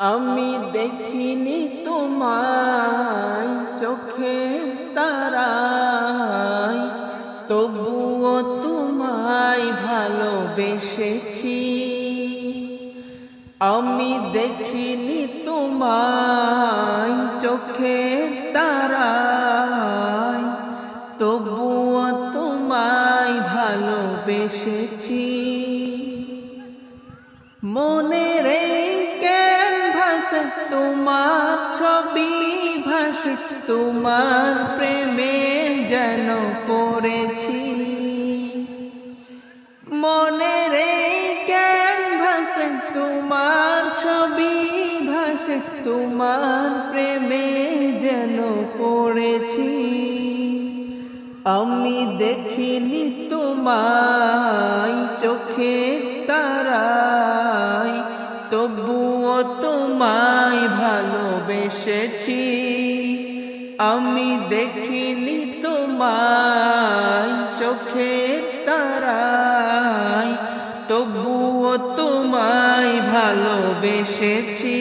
আমি দেখিনি তোমায় চোখের তারায়, তবুও তোমায় ভালোবেসেছি। আমি দেখিনি তোমায় চোখের তারায়, তবুও তোমায় ভালোবেসেছি। মনের এই ক্যানভাসে তোমার ছবি ভাসে, তোমার প্রেমে যেন পড়েছি। মনের এই ক্যানভাসে তোমার ছবি ভাসে, তোমার প্রেমে যেন পড়েছি। আমি দেখিনি তোমায় চোখের তারায়, তবুও তোমায় ভালোবেসেছি। আমি দেখিনি তোমায় চোখের তারায়, তবুও তোমায় ভালোবেসেছি।